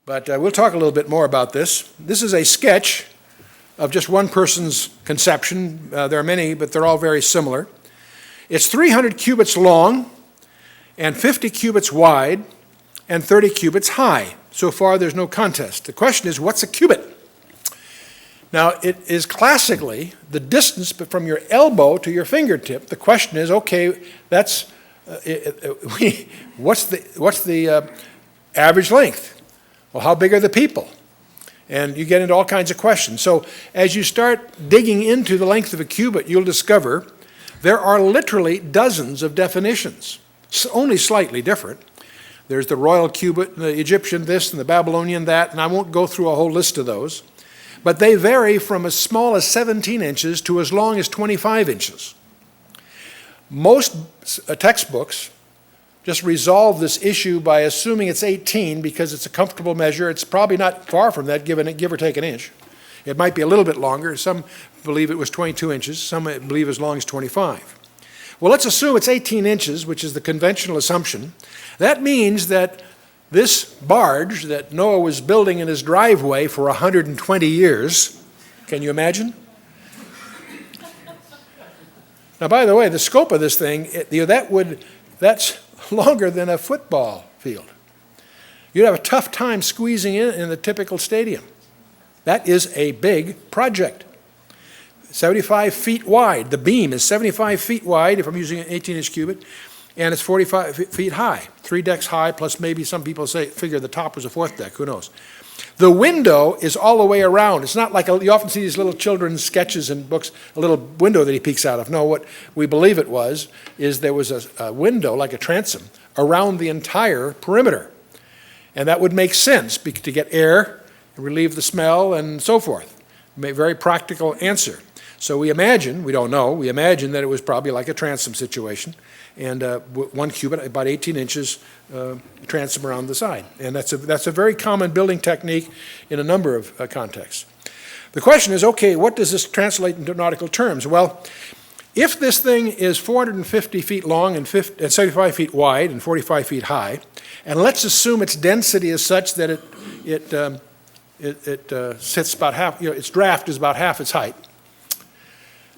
But we'll talk a little bit more about this. This is a sketch of just one person's conception. There are many, but they're all very similar. It's 300 cubits long and 50 cubits wide and 30 cubits high. So far, there's no contest. The question is, what's a cubit? Now, it is classically the distance from your elbow to your fingertip. The question is, okay, that's what's the average length? Well, how big are the people? And you get into all kinds of questions. So as you start digging into the length of a cubit, you'll discover there are literally dozens of definitions, only slightly different. There's the royal cubit, the Egyptian this, and the Babylonian that, and I won't go through a whole list of those. But they vary from as small as 17 inches to as long as 25 inches. Most textbooks just resolve this issue by assuming it's 18 because it's a comfortable measure. It's probably not far from that, give or take an inch. It might be a little bit longer. Some believe it was 22 inches. Some believe as long as 25. Well, let's assume it's 18 inches, which is the conventional assumption. That means that this barge that Noah was building in his driveway for 120 years, can you imagine? Now, by the way, the scope of this thing, that's longer than a football field. You'd have a tough time squeezing in the typical stadium. That is a big project. 75 feet wide. The beam is 75 feet wide, if I'm using an 18-inch cubit, and it's 45 feet high. 3 decks high, plus maybe some people figure the top was a 4th deck, who knows. The window is all the way around. It's not like you often see these little children's sketches in books, a little window that he peeks out of. No, what we believe it was is there was a window, like a transom, around the entire perimeter. And that would make sense to get air, relieve the smell, and so forth. Very practical answer. So we imagine, we don't know, we imagine that it was probably like a transom situation, and 1 cubit, about 18 inches, transom around the side. And that's a very common building technique in a number of contexts. The question is, okay, what does this translate into nautical terms? Well, if this thing is 450 feet long and 75 feet wide and 45 feet high, and let's assume its density is such that it sits about half, its draft is about half its height,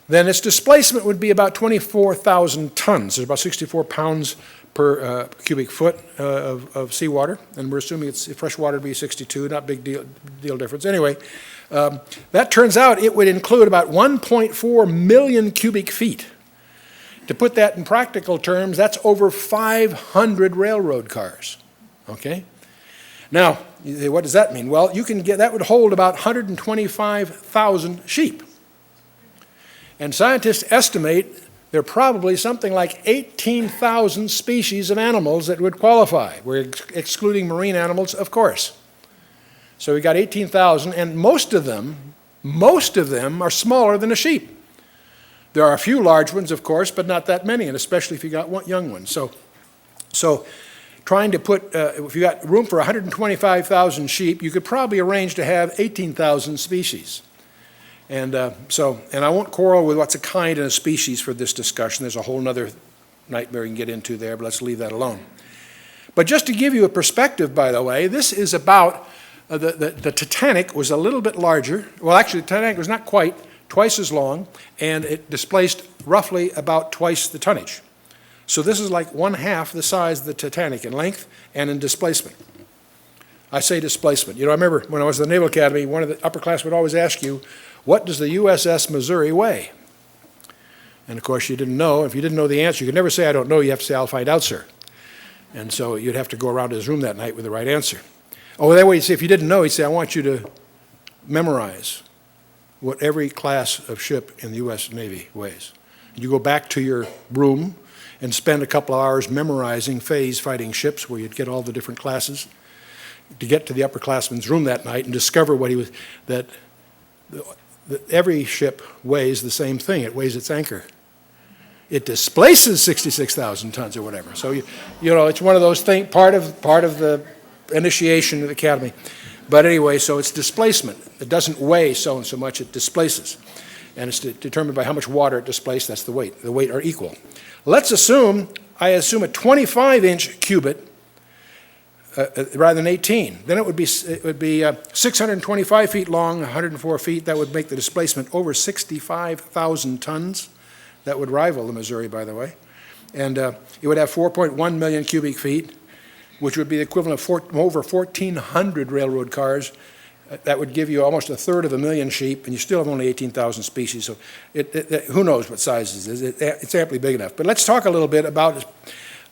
then its displacement would be about 24,000 tons. There's about 64 pounds per cubic foot of seawater, and we're assuming it's fresh water to be 62, not big deal difference. Anyway, that turns out it would include about 1.4 million cubic feet. To put that in practical terms, that's over 500 railroad cars, okay? Now, what does that mean? Well, that would hold about 125,000 sheep. And scientists estimate there are probably something like 18,000 species of animals that would qualify. We're excluding marine animals, of course. So we got 18,000, and most of them are smaller than a sheep. There are a few large ones, of course, but not that many, and especially if you got young ones. So trying to put, if you got room for 125,000 sheep, you could probably arrange to have 18,000 species. And I won't quarrel with what's a kind and a species for this discussion. There's a whole other nightmare you can get into there, but let's leave that alone. But just to give you a perspective, by the way, this is about, the Titanic was a little bit larger. Well, actually, the Titanic was not quite twice as long, and it displaced roughly about twice the tonnage. So this is like 1/2 the size of the Titanic in length and in displacement. I say displacement. I remember when I was at the Naval Academy, one of the upperclassmen would always ask you, what does the USS Missouri weigh? And of course, you didn't know. If you didn't know the answer, you could never say, I don't know. You have to say, I'll find out, sir. And so you'd have to go around to his room that night with the right answer. Oh, that way, he'd say, if you didn't know, he'd say, I want you to memorize what every class of ship in the U.S. Navy weighs. You go back to your room and spend a couple of hours memorizing phase fighting ships where you'd get all the different classes to get to the upperclassman's room that night and discover that every ship weighs the same thing. It weighs its anchor. It displaces 66,000 tons or whatever. So it's one of those things, part of the initiation of the academy. But anyway, so it's displacement. It doesn't weigh so and so much, it displaces. And it's determined by how much water it displaced, that's the weight. The weight are equal. Let's assume, I assume a 25-inch cubit rather than 18. Then it would be 625 feet long, 104 feet. That would make the displacement over 65,000 tons. That would rival the Missouri, by the way. And it would have 4.1 million cubic feet, which would be the equivalent of over 1,400 railroad cars. That would give you almost a third of a million sheep, and you still have only 18,000 species. So who knows what size it is. It's amply big enough. But let's talk a little bit about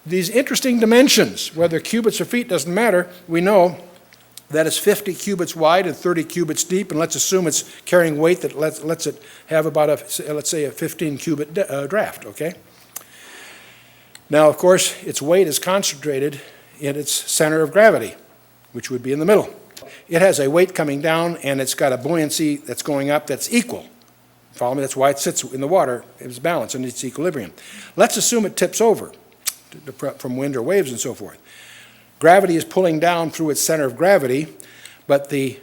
these interesting dimensions. Whether cubits or feet doesn't matter. We know that it's 50 cubits wide and 30 cubits deep, and let's assume it's carrying weight that lets it have about let's say a 15 cubit draft, okay? Now, of course, its weight is concentrated in its center of gravity, which would be in the middle. It has a weight coming down, and it's got a buoyancy that's going up that's equal. Follow me? That's why it sits in the water. It's balanced and it's equilibrium. Let's assume it tips over from wind or waves and so forth. Gravity is pulling down through its center of gravity, but the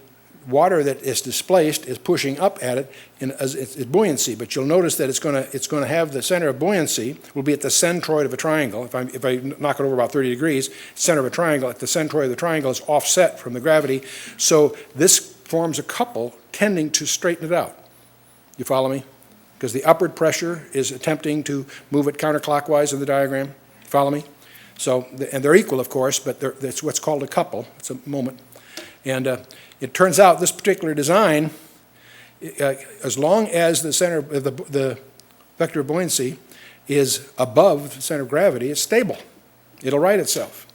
water that is displaced is pushing up at it in its buoyancy. But you'll notice that it's going to have the center of buoyancy will be at the centroid of a triangle. If I knock it over about 30 degrees, center of a triangle, at the centroid of the triangle is offset from the gravity. So this forms a couple tending to straighten it out. You follow me? Because the upward pressure is attempting to move it counterclockwise in the diagram. Follow me? So, and they're equal, of course, but it's what's called a couple. It's a moment. And it turns out this particular design, as long as the center of the vector of buoyancy is above the center of gravity, it's stable. It'll right itself.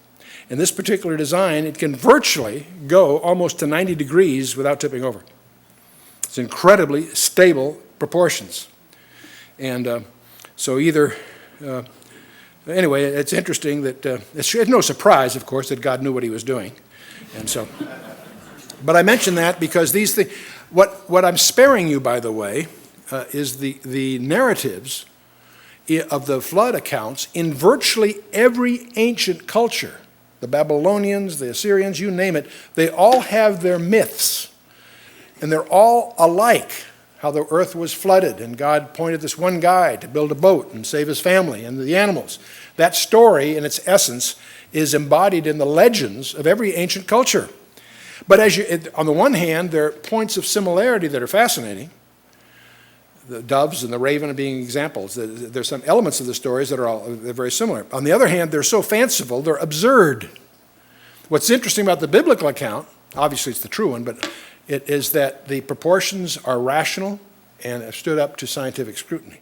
In this particular design, it can virtually go almost to 90 degrees without tipping over. It's incredibly stable proportions. And so either... Anyway, it's interesting that it's no surprise, of course, that God knew what he was doing. And so, but I mention that because these things, what I'm sparing you, by the way, is the narratives of the flood accounts in virtually every ancient culture. The Babylonians, the Assyrians, you name it, they all have their myths. And they're all alike. How the earth was flooded, and God appointed this one guy to build a boat and save his family and the animals. That story, in its essence, is embodied in the legends of every ancient culture. But on the one hand, there are points of similarity that are fascinating. The doves and the raven being examples. There's some elements of the stories that they're very similar. On the other hand, they're so fanciful, they're absurd. What's interesting about the biblical account, obviously it's the true one, but it is that the proportions are rational and have stood up to scientific scrutiny.